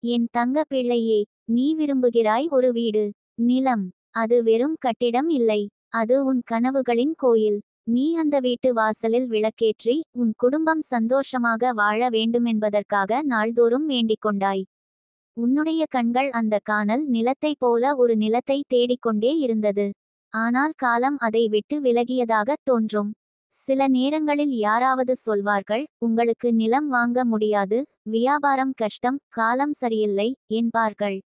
என் தங்க பிள்ளையே, நீ விரும்புகிறாய் ஒரு வீடு, நிலம். அது வெறும் கட்டிடம் இல்லை. அது உன் கனவுகளின் கோயில். நீ அந்த வீட்டு வாசலில் விளக்கேற்றி உன் குடும்பம் சந்தோஷமாக வாழ வேண்டுமென்பதற்காக நாள்தோறும் வேண்டிக் கொண்டாய். உன்னுடைய கண்கள் அந்த கானல் நிலத்தைப் போல ஒரு நிலத்தை தேடிக்கொண்டே இருந்தது. ஆனால் காலம் அதை விட்டு விலகியதாகத் தோன்றும். சில நேரங்களில் யாராவது சொல்வார்கள், உங்களுக்கு நிலம் வாங்க முடியாது, வியாபாரம் கஷ்டம், காலம் சரியில்லை என்பார்கள்.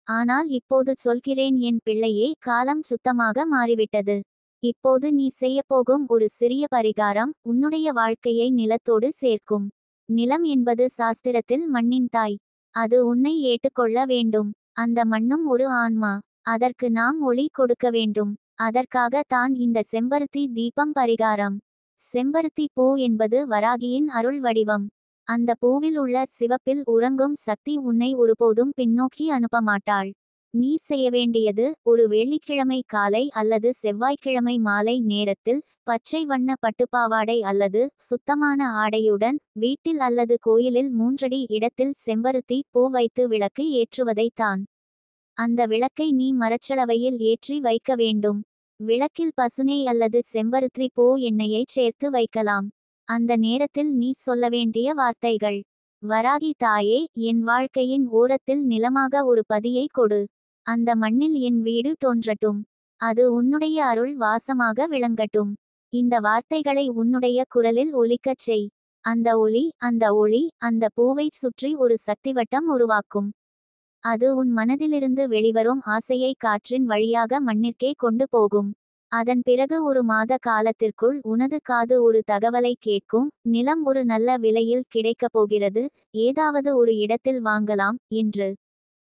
ஆனால் இப்போது சொல்கிறேன் என் பிள்ளையே, காலம் சுத்தமாக மாறிவிட்டது. இப்போது நீ செய்யப்போகும் ஒரு சிறிய பரிகாரம் உன்னுடைய வாழ்க்கையை நிலத்தோடு சேர்க்கும். நிலம் என்பது சாஸ்திரத்தில் மண்ணின் தாய். அது உன்னை ஏற்றுக்கொள்ள வேண்டும். அந்த மண்ணும் ஒரு ஆன்மா. அதற்கு நாம் ஒளி கொடுக்க வேண்டும். அதற்காக தான் இந்த செம்பருத்தி தீபம் பரிகாரம். செம்பருத்தி பூ என்பது வராகியின் அருள் வடிவம். அந்த பூவில் உள்ள சிவப்பில் உறங்கும் சக்தி உன்னை ஒருபோதும் பின்னோக்கி அனுப்ப மாட்டாள். நீ செய்ய வேண்டியது, ஒரு வெள்ளிக்கிழமை காலை அல்லது செவ்வாய்க்கிழமை மாலை நேரத்தில் பச்சை வண்ண பட்டுப்பாவாடை அல்லது சுத்தமான ஆடையுடன் வீட்டில் அல்லது கோயிலில் 3 அடி இடத்தில் செம்பருத்தி பூ வைத்து விளக்கு ஏற்றுவதை தான். அந்த விளக்கை நீ மரச்சலவையில் ஏற்றி வைக்க வேண்டும். விளக்கில் பசுனை அல்லது செம்பருத்தி பூ எண்ணெயைச் சேர்த்து வைக்கலாம். அந்த நேரத்தில் நீ சொல்ல வேண்டிய வார்த்தைகள்: வராகி தாயே, என் வாழ்க்கையின் ஓரத்தில் நிலமாக ஒரு பதியை கொடு. அந்த மண்ணில் என் வீடு தோன்றட்டும். அது உன்னுடைய அருள் வாசமாக விளங்கட்டும். இந்த வார்த்தைகளை உன்னுடைய குரலில் ஒலிக்கச் செய். அந்த ஒளி அந்த பூவைச் சுற்றி ஒரு சக்திவட்டம் உருவாக்கும். அது உன் மனதிலிருந்து வெளிவரும் ஆசையை காற்றின் வழியாக மண்ணிற்கே கொண்டு போகும். அதன் பிறகு ஒரு மாத காலத்திற்குள் உனது காது ஒரு தகவலை கேட்கும்: நிலம் ஒரு நல்ல விலையில் கிடைக்கப் போகிறது, ஏதாவது ஒரு இடத்தில் வாங்கலாம் என்று.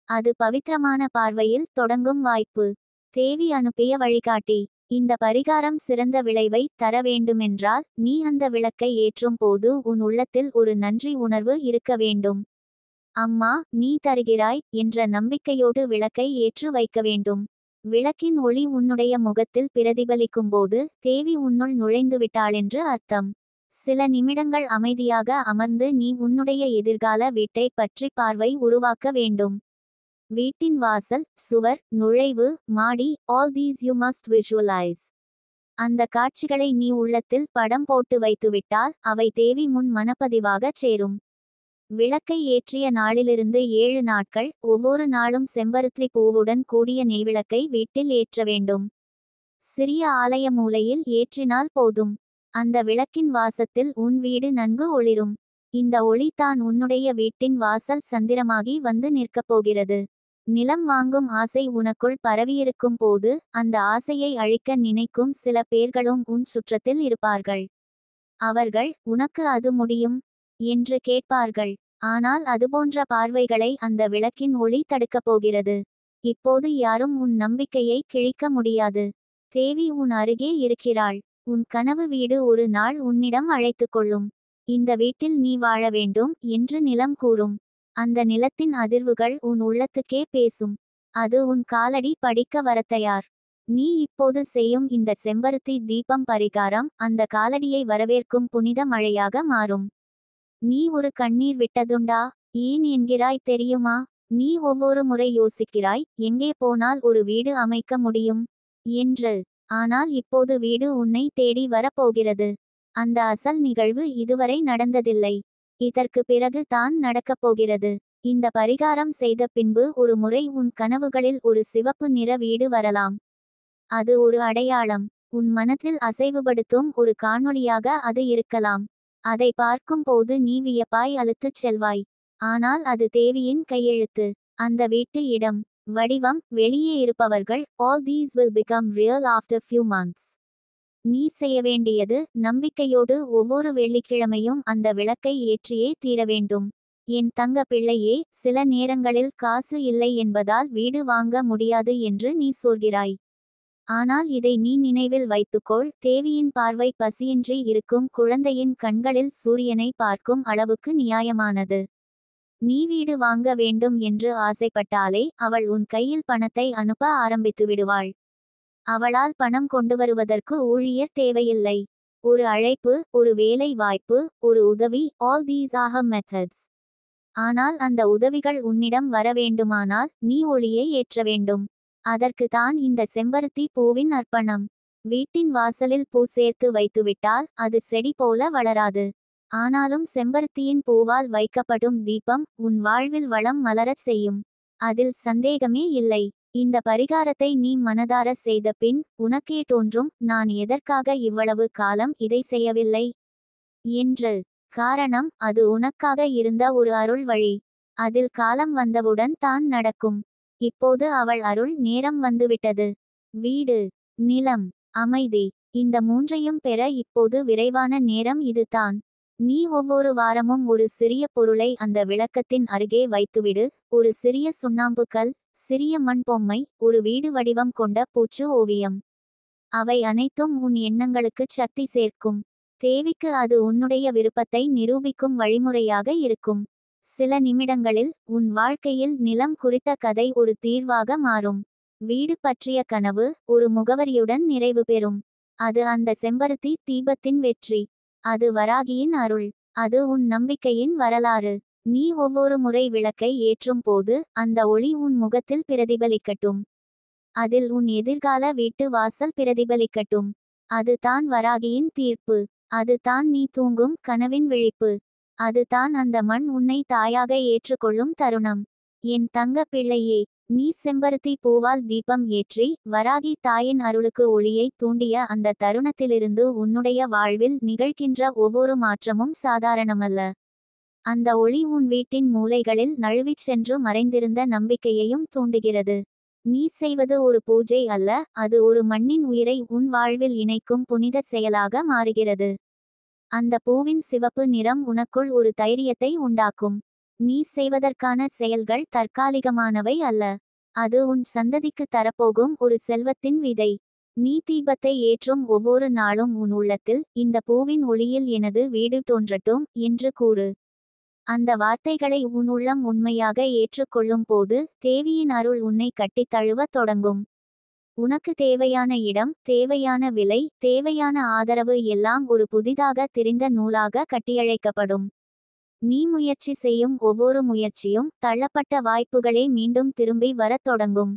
அது பவித்திரமான பார்வையில் தொடங்கும் வாய்ப்பு. தேவி அனுப்பிய வழிகாட்டி. இந்த பரிகாரம் சிறந்த விளைவை தர வேண்டுமென்றால் நீ அந்த விளக்கை ஏற்றும் போது உன் உள்ளத்தில் ஒரு நன்றி உணர்வு இருக்க வேண்டும். அம்மா, நீ தருகிறாய் என்ற நம்பிக்கையோடு விளக்கை ஏற்று வைக்க வேண்டும். விளக்கின் ஒளி உன்னுடைய முகத்தில் பிரதிபலிக்கும்போது தேவி உன்னுள் நுழைந்துவிட்டாளென்று அர்த்தம். சில நிமிடங்கள் அமைதியாக அமர்ந்து நீ உன்னுடைய எதிர்கால வீட்டை பற்றி பார்வை உருவாக்க வேண்டும். வீட்டின் வாசல், சுவர், நுழைவு, மாடி, all these you must visualize. அந்த காட்சிகளை நீ உள்ளத்தில் படம் போட்டு வைத்துவிட்டால் அவை தேவி முன் மனப்பதிவாகச் சேரும். விளக்கை ஏற்றிய நாளிலிருந்து 7 நாட்கள் ஒவ்வொரு நாளும் செம்பருத்தி பூவுடன் கூடிய நெய்விளக்கை வீட்டில் ஏற்ற வேண்டும். சிறிய ஆலய மூலையில் ஏற்றினால் போதும். அந்த விளக்கின் வாசத்தில் உன் வீடு நன்கு ஒளிரும். இந்த ஒளி தான் உன்னுடைய வீட்டின் வாசல் சந்திரமாகி வந்து நிற்கப் போகிறது. நிலம் வாங்கும் ஆசை உனக்குள் பரவியிருக்கும் போது அந்த ஆசையை அழிக்க நினைக்கும் சில பேர்களும் உன் சுற்றத்தில் இருப்பார்கள். அவர்கள், உனக்கு அது முடியும் என்று கேட்பார்கள். ஆனால் அதுபோன்ற பார்வைகளை அந்த விளக்கின் ஒளி தடுக்கப் போகிறது. இப்போது யாரும் உன் நம்பிக்கையை கிழிக்க முடியாது. தேவி உன் அருகே இருக்கிறாள். உன் கனவு வீடு ஒரு நாள் உன்னிடம் அழைத்துக்கொள்ளும். இந்த வீட்டில் நீ வாழ வேண்டும் என்று நிலம் கூறும். அந்த நிலத்தின் அதிர்வுகள் உன் உள்ளத்துக்கே பேசும். அது உன் காலடி படிக்க வரத்தயார். நீ இப்போது செய்யும் இந்த செம்பருத்தி தீபம் பரிகாரம் அந்த காலடியை வரவேற்கும் புனித மழையாக மாறும். நீ ஒரு கண்ணீர் விட்டதுண்டா? ஏன் என்கிறாய் தெரியுமா? நீ ஒவ்வொரு முறை யோசிக்கிறாய், எங்கே போனால் ஒரு வீடு அமைக்க முடியும் என்று. ஆனால் இப்போது வீடு உன்னை தேடி வரப்போகிறது. அந்த அசல் நிகழ்வு இதுவரை நடந்ததில்லை. இதற்கு பிறகு தான் நடக்கப் போகிறது. இந்த பரிகாரம் செய்த பின்பு ஒரு முறை உன் கனவுகளில் ஒரு சிவப்பு நிற வீடு வரலாம். அது ஒரு அடையாளம். உன் மனத்தில் அசைவுபடுத்தும் ஒரு காணொளியாக அது இருக்கலாம். அதை பார்க்கும் போது நீ வியப்பாய் அழுத்துச் செல்வாய். ஆனால் அது தேவியின் கையெழுத்து. அந்த வீட்டு இடம், வடிவம், வெளியே இருப்பவர்கள், all these will become real after few months. நீ செய்ய வேண்டியது, நம்பிக்கையோடு ஒவ்வொரு வெள்ளிக்கிழமையும் அந்த விளக்கை ஏற்றியே தீர வேண்டும். என் தங்க பிள்ளையே, சில நேரங்களில் காசு இல்லை என்பதால் வீடு வாங்க முடியாது என்று நீ சொல்கிறாய். ஆனால் இதை நீ நினைவில் வைத்துக்கொள், தேவியின் பார்வை பசியின்றி இருக்கும் குழந்தையின் கண்களில் சூரியனை பார்க்கும் அளவுக்கு நியாயமானது. நீ வீடு வாங்க வேண்டும் என்று ஆசைப்பட்டாலே அவள் உன் கையில் பணத்தை அனுப்ப ஆரம்பித்து விடுவாள். அவளால் பணம் கொண்டுவருவதற்கு ஊழியர் தேவையில்லை. ஒரு அழைப்பு, ஒரு வேலை வாய்ப்பு, ஒரு உதவி, all these are her methods. ஆனால் அந்த உதவிகள் உன்னிடம் வர வேண்டுமானால் நீ ஒளியை ஏற்ற வேண்டும். அதற்கு தான் இந்த செம்பருத்தி பூவின் அர்ப்பணம். வீட்டின் வாசலில் பூ சேர்த்து வைத்துவிட்டால் அது செடி போல வளராது. ஆனாலும் செம்பருத்தியின் பூவால் வைக்கப்படும் தீபம் உன் வாழ்வில் வளம் மலரச் செய்யும். அதில் சந்தேகமே இல்லை. இந்த பரிகாரத்தை நீ மனதார செய்த பின் உனக்கே தோன்றும், நான் எதற்காக இவ்வளவு காலம் இதை செய்யவில்லை என்று. காரணம், அது உனக்காக இருந்த ஒரு அருள் வழி. அதில் காலம் வந்தவுடன் தான் நடக்கும். இப்போது அவள் அருள் நேரம் வந்துவிட்டது. வீடு, நிலம், அமைதி, இந்த மூன்றையும் பெற இப்போது விரைவான நேரம் இதுதான். நீ ஒவ்வொரு வாரமும் ஒரு சிறிய பொருளை அந்த விளக்கத்தின் அருகே வைத்துவிடு. ஒரு சிறிய சுண்ணாம்பு கல், சிறிய மண் பொம்மை, ஒரு வீடு வடிவம் கொண்ட பூச்சு ஓவியம். அவை அனைத்தும் உன் எண்ணங்களுக்குச் சக்தி சேர்க்கும். தேவிக்கு அது உன்னுடைய விருப்பத்தை நிரூபிக்கும் வழிமுறையாக இருக்கும். சில நிமிடங்களில் உன் வாழ்க்கையில் நிலம் குறித்த கதை ஒரு தீர்வாக மாறும். வீடு பற்றிய கனவு ஒரு முகவரியுடன் நிறைவு பெறும். அது அந்த செம்பருத்தி தீபத்தின் வெற்றி. அது வராகியின் அருள். அது உன் நம்பிக்கையின் வரலாறு. நீ ஒவ்வொரு முறை விளக்கை ஏற்றும் போது அந்த ஒளி உன் முகத்தில் பிரதிபலிக்கட்டும். அதில் உன் எதிர்கால வீட்டு வாசல் பிரதிபலிக்கட்டும். அது தான் வராகியின் தீர்ப்பு. அது தான் நீ தூங்கும் கனவின் விழிப்பு. அது தான் அந்த மண் உன்னை தாயாக ஏற்றுக்கொள்ளும் தருணம். என் தங்க பிள்ளையே, நீ செம்பருத்தி பூவால் தீபம் ஏற்றி வராகி தாயின் அருளுக்கு ஒளியை தூண்டிய அந்த தருணத்திலிருந்து உன்னுடைய வாழ்வில் நிகழ்கின்ற ஒவ்வொரு மாற்றமும் சாதாரணமல்ல. அந்த ஒளி உன் வீட்டின் மூலைகளில் நழுவிச் சென்று மறைந்திருந்த நம்பிக்கையையும் தூண்டுகிறது. நீ செய்வது ஒரு பூஜை அல்ல, அது ஒரு மண்ணின் உயிரை உன் வாழ்வில் இணைக்கும் புனித செயலாக மாறுகிறது. அந்த பூவின் சிவப்பு நிறம் உனக்குள் ஒரு தைரியத்தை உண்டாக்கும். நீ செய்வதற்கான செயல்கள் தற்காலிகமானவை அல்ல. அது உன் சந்ததிக்கு தரப்போகும் ஒரு செல்வத்தின் விதை. நீ தீபத்தை ஏற்றும் ஒவ்வொரு நாளும் உன் உள்ளத்தில், இந்த பூவின் ஒளியில் எனது வீடு தோன்றட்டும் என்று கூறு. அந்த வார்த்தைகளை உன் உள்ளம் உண்மையாக ஏற்றுக்கொள்ளும் போது தேவியின் அருள் உன்னை கட்டித் தழுவத் தொடங்கும். உனக்கு தேவையான இடம், தேவையான விலை, தேவையான ஆதரவு எல்லாம் ஒரு புதிதாக திரிந்த நூலாக கட்டியழைக்கப்படும். நீ முயற்சி செய்யும் ஒவ்வொரு முயற்சியும் தள்ளப்பட்ட வாய்ப்புகளே மீண்டும் திரும்பி வரத் தொடங்கும்.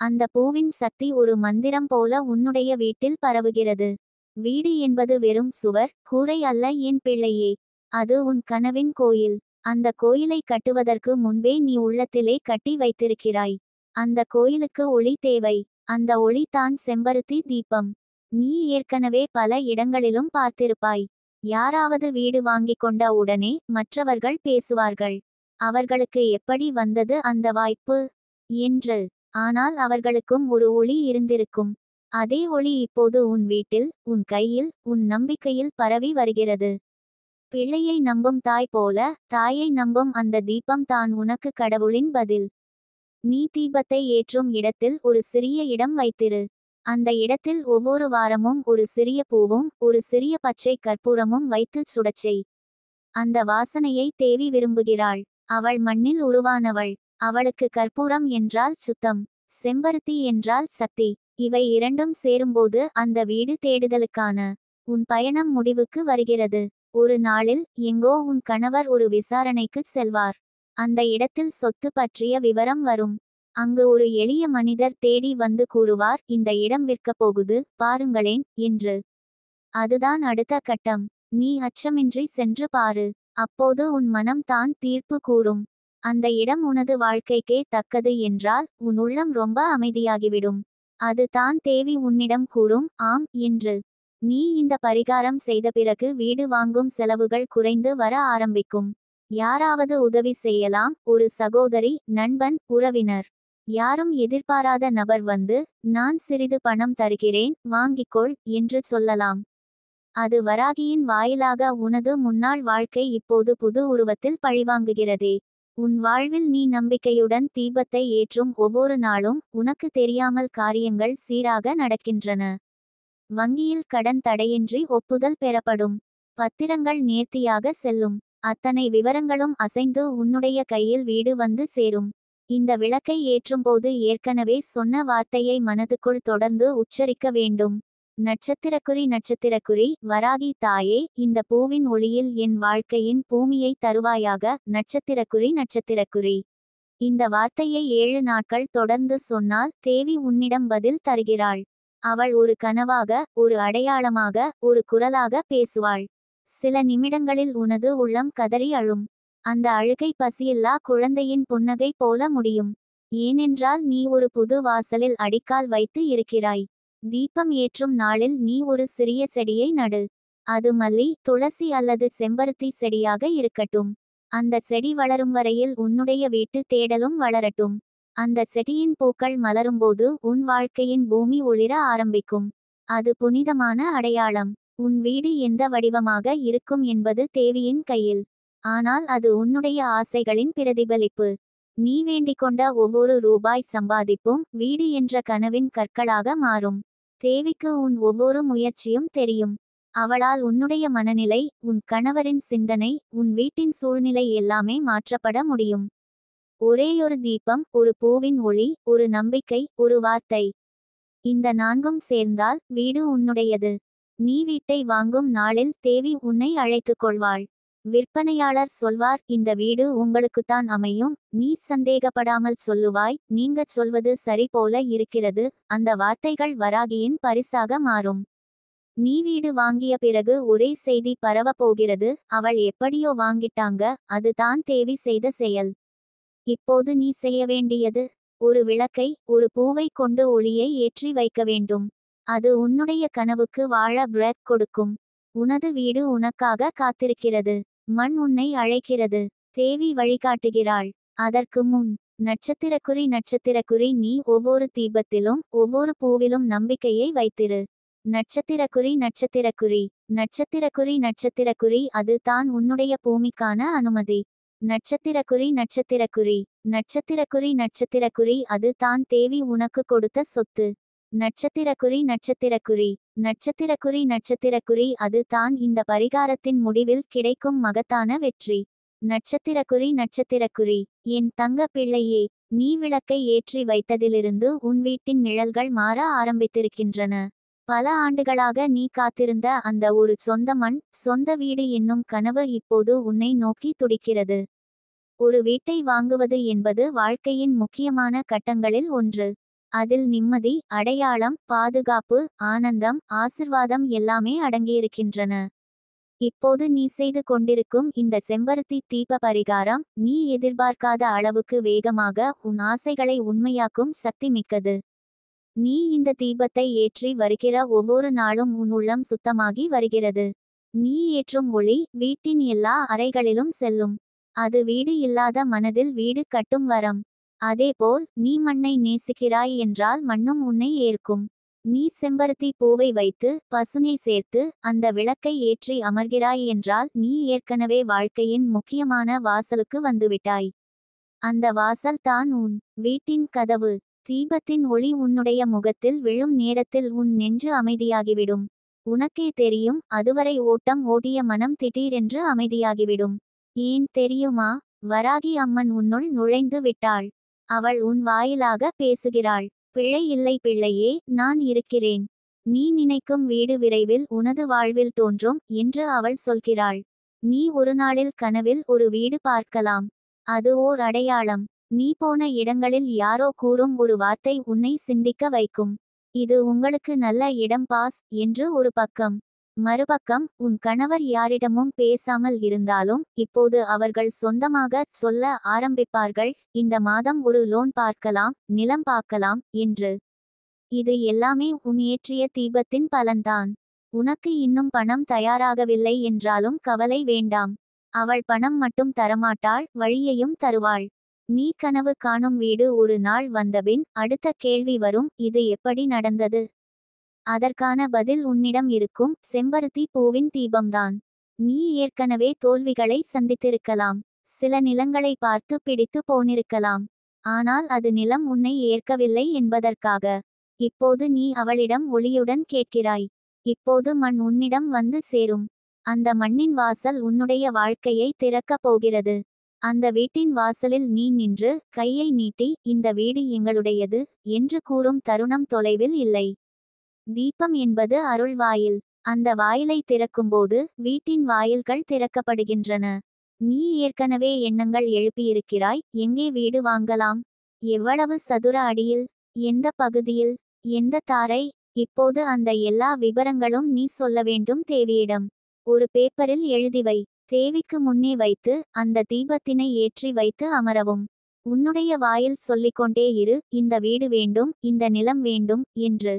அந்த பூவின் சக்தி ஒரு மந்திரம் போல உன்னுடைய வீட்டில் பரவுகிறது. வீடு என்பது வெறும் சுவர், கூரை அல்ல என் பிள்ளையே. அது உன் கனவின் கோயில். அந்த கோயிலை கட்டுவதற்கு முன்பே நீ உள்ளத்திலே கட்டி வைத்திருக்கிறாய். அந்த கோயிலுக்கு ஒளி தேவை. அந்த ஒளி தான் செம்பருத்தி தீபம். நீ ஏற்கனவே பல இடங்களிலும் பார்த்திருப்பாய். யாராவது வீடு வாங்கிக் கொண்ட உடனே மற்றவர்கள் பேசுவார்கள், அவர்களுக்கு எப்படி வந்தது அந்த வாய்ப்பு என்று. ஆனால் அவர்களுக்கும் ஒரு ஒளி இருந்திருக்கும். அதே ஒளி இப்போது உன் வீட்டில், உன் கையில், உன் நம்பிக்கையில் பரவி வருகிறது. பிள்ளையை நம்பும் தாய் போல தாயை நம்பும் அந்த தீபம் தான் உனக்கு கடவுளின் பதில். நீ தீபத்தை ஏற்றும் இடத்தில் ஒரு சிறிய இடம் வைத்திரு. அந்த இடத்தில் ஒவ்வொரு வாரமும் ஒரு சிறிய பூவும் ஒரு சிறிய பச்சை கற்பூரமும் வைத்து சுடச்செய். அந்த வாசனையை தேவி விரும்புகிறாள். அவள் மண்ணில் உருவானவள். அவளுக்கு கற்பூரம் என்றால் சுத்தம், செம்பருத்தி என்றால் சக்தி. இவை இரண்டும் சேரும்போது அந்த வீடு தேடுதலுக்கான உன் பயணம் முடிவுக்கு வருகிறது. ஒரு நாளில் எங்கோ உன் கணவர் ஒரு விசாரணைக்கு செல்வார். அந்த இடத்தில் சொத்து பற்றிய விவரம் வரும். அங்கு ஒரு எளிய மனிதர் தேடி வந்து கூறுவார், இந்த இடம் விற்கப் போகுது, பாருங்களேன் என்று. அதுதான் அடுத்த கட்டம். நீ அச்சமின்றி சென்று பாரு. அப்போது உன் மனம் தான் தீர்ப்பு கூறும். அந்த இடம் உனது வாழ்க்கைக்கே தக்கது என்றால் உன் உள்ளம் ரொம்ப அமைதியாகிவிடும். அது தான் தேவி உன்னிடம் கூறும் ஆம் என்று. நீ இந்த பரிகாரம் செய்த பிறகு வீடு வாங்கும் செலவுகள் குறைந்து வர ஆரம்பிக்கும். யாராவது உதவி செய்யலாம், ஒரு சகோதரி, நண்பன், உறவினர். யாரும் எதிர்பாராத நபர் வந்து, நான் சிறிது பணம் தருகிறேன், வாங்கிக்கொள் என்று சொல்லலாம். அது வராகியின் வாயிலாக உனது முன்னாள் வாழ்க்கை இப்போது புது உருவத்தில் பழிவாங்குகிறதே. உன் வாழ்வில் நீ நம்பிக்கையுடன் தீபத்தை ஏற்றும் ஒவ்வொரு நாளும் உனக்கு தெரியாமல் காரியங்கள் சீராக நடக்கின்றன. வங்கியில் கடன் தடையின்றி ஒப்புதல் பெறப்படும். பத்திரங்கள் நேர்த்தியாக செல்லும். அத்தனை விவரங்களும் அசைந்து உன்னுடைய கையில் வீடு வந்து சேரும். இந்த விளக்கை ஏற்றும்போது ஏற்கனவே சொன்ன வார்த்தையை மனதுக்குள் தொடர்ந்து உச்சரிக்க வேண்டும். நட்சத்திரக்குறி வராகி தாயே, இந்த பூவின் ஒளியில் என் வாழ்க்கையின் பூமியை தருவாயாக. நட்சத்திரக்குறி. இந்த வார்த்தையை 7 நாட்கள் தொடர்ந்து சொன்னால் தேவி உன்னிடம் பதில் தருகிறாள். அவள் ஒரு கனவாக, ஒரு அடையாளமாக, ஒரு குரலாக பேசுவாள். சில நிமிடங்களில் உனது உள்ளம் கதறி அழும். அந்த அழுகை பசியில்லா குழந்தையின் புன்னகை போல முடியும். ஏனென்றால் நீ ஒரு புது வாசலில் அடிக்கால் வைத்து இருக்கிறாய். தீபம் ஏற்றும் நாளில் நீ ஒரு சிறிய செடியை நடு. அது மல்லி, துளசி அல்லது செம்பருத்தி செடியாக இருக்கட்டும். அந்த செடி வளரும் வரையில் உன்னுடைய வீட்டு தேடலும் வளரட்டும். அந்த செடியின் பூக்கள் மலரும்போது உன் வாழ்க்கையின் பூமி ஒளிர ஆரம்பிக்கும். அது புனிதமான அடையாளம். உன் வீடு எந்த வடிவமாக இருக்கும் என்பது தேவியின் கையில். ஆனால் அது உன்னுடைய ஆசைகளின் பிரதிபலிப்பு. நீ வேண்டிக்கொண்ட ஒவ்வொரு ரூபாய் சம்பாதிப்பும் வீடு என்ற கனவின் கற்களாக மாறும். தேவிக்கு உன் ஒவ்வொரு முயற்சியும் தெரியும். அவளால் உன்னுடைய மனநிலை, உன் கணவரின் சிந்தனை, உன் வீட்டின் சூழ்நிலை எல்லாமே மாற்றப்பட முடியும். ஒரேயொரு தீபம், ஒரு பூவின் ஒளி, ஒரு நம்பிக்கை, ஒரு வார்த்தை. இந்த 4ம் சேர்ந்தால் வீடு உன்னுடையது. நீ வீட்டை வாங்கும் நாளில் தேவி உன்னை அழைத்துக் கொள்வாள். விற்பனையாளர் சொல்வார், இந்த வீடு உங்களுக்குத்தான் அமையும். நீ சந்தேகப்படாமல் சொல்லுவாய், நீங்கச் சொல்வது சரி போல இருக்கிறது. அந்த வார்த்தைகள் வராகியின் பரிசாக மாறும். நீ வீடு வாங்கிய பிறகு ஒரே செய்தி பரவ போகிறது, அவள் எப்படியோ வாங்கிட்டாங்க, அது தான் தேவி செய்த செயல். இப்போது நீ செய்ய வேண்டியது, ஒரு விளக்கை, ஒரு பூவை கொண்டு ஒளியை ஏற்றி வைக்க வேண்டும். அது உன்னுடைய கனவுக்கு வாழ பிரெத் கொடுக்கும். உனது வீடு உனக்காக காத்திருக்கிறது. மண் உன்னை அழைக்கிறது. தேவி வழிகாட்டுகிறாள். அதற்கு முன் நட்சத்திரக்குறி நீ ஒவ்வொரு தீபத்திலும், ஒவ்வொரு பூவிலும் நம்பிக்கையை வைத்திரு. நட்சத்திரக்குறி அது தான் உன்னுடைய பூமிக்கான அனுமதி. நட்சத்திரக்குறி அது தான் தேவி உனக்கு கொடுத்த சொத்து. நட்சத்திரக்குறி அது தான் இந்த பரிகாரத்தின் முடிவில் கிடைக்கும் மகத்தான வெற்றி. நட்சத்திரக்குறி என் தங்க பிள்ளையே, நீ விளக்கை ஏற்றி வைத்ததிலிருந்து உன் வீட்டின் நிழல்கள் மாற ஆரம்பித்திருக்கின்றன. பல ஆண்டுகளாக நீ காத்திருந்த அந்த ஒரு சொந்த மண், சொந்த வீடு என்னும் கனவு இப்போது உன்னை நோக்கி துடிக்கிறது. ஒரு வீட்டை வாங்குவது என்பது வாழ்க்கையின் முக்கியமான கட்டங்களில் ஒன்று. அதில் நிம்மதி, அடையாளம், பாதுகாப்பு, ஆனந்தம், ஆசிர்வாதம் எல்லாமே அடங்கியிருக்கின்றன. இப்போது நீ செய்து கொண்டிருக்கும் இந்த செம்பருத்தி தீப பரிகாரம், நீ எதிர்பார்க்காத அளவுக்கு வேகமாக உன் ஆசைகளை உண்மையாக்கும் சக்தி மிக்கது. நீ இந்த தீபத்தை ஏற்றி வருகிற ஒவ்வொரு நாளும் உன் உள்ளம் சுத்தமாகி வருகிறது. நீ ஏற்றும் ஒளி வீட்டின் எல்லா அறைகளிலும் செல்லும். அது வீடு இல்லாத மனதில் வீடு கட்டும் வரம். அதேபோல் நீ மண்ணை நேசிக்கிறாய் என்றால் மண்ணும் உன்னை ஏற்கும். நீ செம்பருத்தி பூவை வைத்து, பசுனை சேர்த்து, அந்த விளக்கை ஏற்றி அமர்கிறாய் என்றால் நீ ஏற்கனவே வாழ்க்கையின் முக்கியமான வாசலுக்கு வந்துவிட்டாய். அந்த வாசல் தான் உன் வீட்டின் கதவு. தீபத்தின் ஒளி உன்னுடைய முகத்தில் விழும் நேரத்தில் உன் நெஞ்சு அமைதியாகிவிடும். உனக்கே தெரியும், அதுவரை ஓட்டம் ஓடிய மனம் திடீரென்று அமைதியாகிவிடும். ஏன் தெரியுமா? வராகி அம்மன் உன்னுள் நுழைந்து விட்டாள். அவள் உன் வாயிலாக பேசுகிறாள். பிழை இல்லை பிள்ளையே, நான் இருக்கிறேன். நீ நினைக்கும் வீடு விரைவில் உனது வாழ்வில் தோன்றும் என்று அவள் சொல்கிறாள். நீ ஒரு நாளில் கனவில் ஒரு வீடு பார்க்கலாம். அது ஓர் அடையாளம். நீ போன இடங்களில் யாரோ கூறும் ஒரு வார்த்தை உன்னை சிந்திக்க வைக்கும். இது உங்களுக்கு நல்ல இடம் பாஸ் என்று ஒரு பக்கம். மறுபக்கம், உன் கணவர் யாரிடமும் பேசாமல் இருந்தாலும் இப்போது அவர்கள் சொந்தமாக சொல்ல ஆரம்பிப்பார்கள், இந்த மாதம் ஒரு லோன் பார்க்கலாம், நிலம் பார்க்கலாம் என்று. இது எல்லாமே உன் ஏற்றிய தீபத்தின் பலன்தான். உனக்கு இன்னும் பணம் தயாராகவில்லை என்றாலும் கவலை வேண்டாம். அவள் பணம் மட்டும் தரமாட்டாள், வழியையும் தருவாள். நீ கனவு காணும் வீடு ஒரு நாள் வந்தபின் அடுத்த கேள்வி வரும், இது எப்படி நடந்தது? அதற்கான பதில் உன்னிடம் இருக்கும், செம்பருத்தி பூவின் தீபம்தான். நீ ஏற்கனவே தோல்விகளை சந்தித்திருக்கலாம். சில நிலங்களை பார்த்து பிடித்து போனிருக்கலாம். ஆனால் அது நிலம் உன்னை ஏற்கவில்லை என்பதற்காக. இப்போது நீ அவளிடம் ஒளியுடன் கேட்கிறாய். இப்போது மண் உன்னிடம் வந்து சேரும். அந்த மண்ணின் வாசல் உன்னுடைய வாழ்க்கையை திறக்கப் போகிறது. அந்த வீட்டின் வாசலில் நீ நின்று, கையை நீட்டி, இந்த வீடு எங்களுடையது என்று கூறும் தருணம் தொலைவில் இல்லை. தீபம் என்பது அருள் வாயில். அந்த வாயிலை திறக்கும்போது வீட்டின் வாயில்கள் திறக்கப்படுகின்றன. நீ ஏற்கனவே எண்ணங்கள் எழுப்பியிருக்கிறாய். எங்கே வீடு வாங்கலாம்? எவ்வளவு சதுர அடியில்? எந்த பகுதியில்? எந்த தாரை? இப்போது அந்த எல்லா விபரங்களும் நீ சொல்ல வேண்டும் தேவியிடம். ஒரு பேப்பரில் எழுதிவை. தேவிக்கு முன்னே வைத்து அந்த தீபத்தினை ஏற்றி வைத்து அமரவும். உன்னுடைய வாயில் சொல்லிக்கொண்டே இரு, இந்த வீடு வேண்டும், இந்த நிலம் வேண்டும் என்று.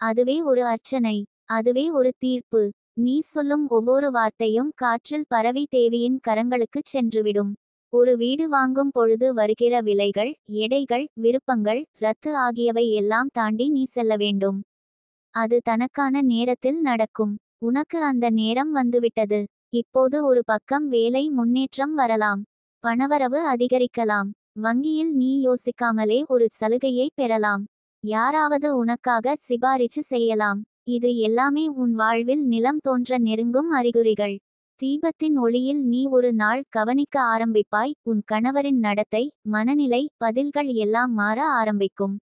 அதுவே ஒரு அர்ச்சனை. அதுவே ஒரு தீர்ப்பு. நீ சொல்லும் ஒவ்வொரு வார்த்தையும் காற்றில் பரவி தேவியின் கரங்களுக்குச் சென்றுவிடும். ஒரு வீடு வாங்கும் பொழுது வருகிற விலைகள், எடைகள், விருப்பங்கள், ரத்து ஆகியவை எல்லாம் தாண்டி நீ செல்ல வேண்டும். அது தனக்கான நேரத்தில் நடக்கும். உனக்கு அந்த நேரம் வந்துவிட்டது. இப்போது ஒரு பக்கம் வேலை முன்னேற்றம் வரலாம். பணவரவு அதிகரிக்கலாம். வங்கியில் நீ யோசிக்காமலே ஒரு சலுகையை பெறலாம். யாராவது உனக்காக சிபாரிசு செய்யலாம். இது எல்லாமே உன் வாழ்வில் நிலம் தோன்ற நெருங்கும் அறிகுறிகள். தீபத்தின் ஒளியில் நீ ஒரு நாள் கவனிக்க ஆரம்பிப்பாய். உன் கணவரின் நடத்தை, மனநிலை, பதில்கள் எல்லாம் மாற ஆரம்பிக்கும்.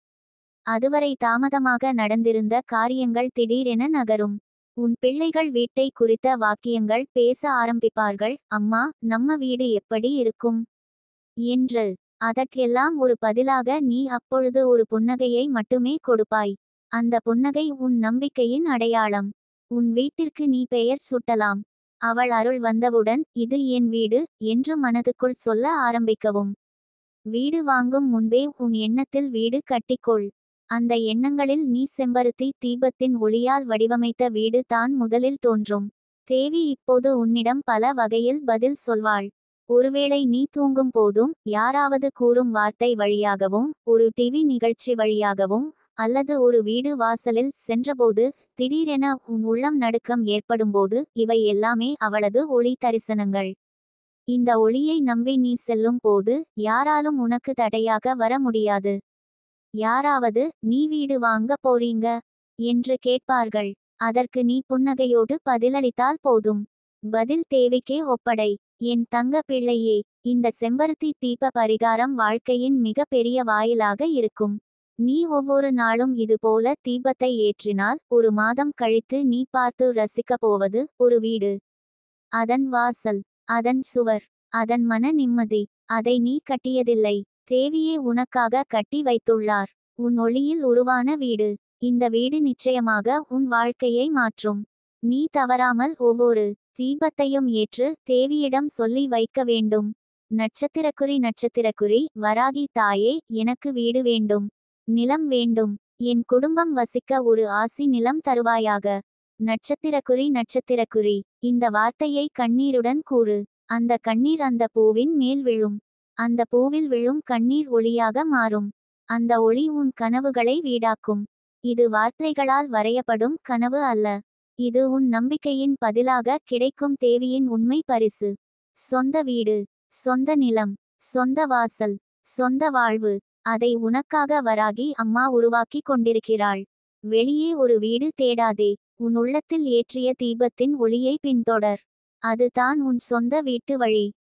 அதுவரை தாமதமாக நடந்திருந்த காரியங்கள் திடீரென நகரும். உன் பிள்ளைகள் வீட்டை குறித்த வாக்கியங்கள் பேச ஆரம்பிப்பார்கள். அம்மா, நம்ம வீடு எப்படி இருக்கும் என்று. அதற்கெல்லாம் ஒரு பதிலாக நீ அப்பொழுது ஒரு புன்னகையை மட்டுமே கொடுப்பாய். அந்த புன்னகை உன் நம்பிக்கையின் அடையாளம். உன் வீட்டிற்கு நீ பெயர் சூட்டலாம். அவள் அருள் வந்தவுடன் இது என் வீடு என்று மனதுக்குள் சொல்ல ஆரம்பிக்கவும். வீடு வாங்கும் முன்பே உன் எண்ணத்தில் வீடு கட்டிக்கொள். அந்த எண்ணங்களில் நீ செம்பருத்தி தீபத்தின் ஒளியால் வடிவமைத்த வீடு தான் முதலில் தோன்றும். தேவி இப்போது உன்னிடம் பல வகையில் பதில் சொல்வாள். ஒருவேளை நீ தூங்கும் போதும், யாராவது கூறும் வார்த்தை வழியாகவும், ஒரு டிவி நிகழ்ச்சி வழியாகவும், அல்லது ஒரு வீடு வாசலில் சென்றபோது திடீரென உன் உள்ளம் நடுக்கம் ஏற்படும்போது இவை எல்லாமே அவளது ஒளி தரிசனங்கள். இந்த ஒளியை நம்பி நீ செல்லும் போது யாராலும் உனக்கு தடையாக வர முடியாது. யாராவது நீ வீடு வாங்க போறீங்க என்று கேட்பார்கள். அதற்கு நீ புன்னகையோடு பதிலளித்தால் போதும். பதில் தேவிக்கே ஒப்படை. என் தங்க பிள்ளையே, இந்த செம்பருத்தி தீப பரிகாரம் வாழ்க்கையின் மிக பெரிய வாயிலாக இருக்கும். நீ ஒவ்வொரு நாளும் இதுபோல தீபத்தை ஏற்றினால் ஒரு மாதம் கழித்து நீ பார்த்து ரசிக்கப் போவது ஒரு வீடு. அதன் வாசல், அதன் சுவர், அதன் மன நிம்மதி. அதை நீ கட்டியதில்லை. தேவியே உனக்காக கட்டி வைத்துள்ளார். உன் ஒளியில் உருவான வீடு. இந்த வீடு நிச்சயமாக உன் வாழ்க்கையை மாற்றும். நீ தவறாமல் ஒவ்வொரு தீபத்தையும் ஏற்று தேவியிடம் சொல்லி வைக்க வேண்டும். நட்சத்திரக்குறி வராகி தாயே, எனக்கு வீடு வேண்டும். நிலம் வேண்டும். என் குடும்பம் வசிக்க ஒரு ஆசி நிலம் தருவாயாக. நட்சத்திரக்குறி இந்த வார்த்தையை கண்ணீருடன் கூறு. அந்த கண்ணீர் அந்த பூவின் மேல் விழும். அந்த பூவில் விழும் கண்ணீர் ஒளியாக மாறும். அந்த ஒளி உன் கனவுகளை வீடாக்கும். இது வார்த்தைகளால் வரையப்படும் கனவு அல்ல. இது உன் நம்பிக்கையின் பதிலாக கிடைக்கும் தேவியின் உண்மை பரிசு. சொந்த வீடு, சொந்த நிலம், சொந்த வாசல், சொந்த வாழ்வு. அதை உனக்காக வராகி அம்மா உருவாக்கி கொண்டிருக்கிறாள். வெளியே ஒரு வீடு தேடாதே. உன் உள்ளத்தில் ஏற்றிய தீபத்தின் ஒளியை பின்தொடர். அதுதான் உன் சொந்த வீட்டு வழி.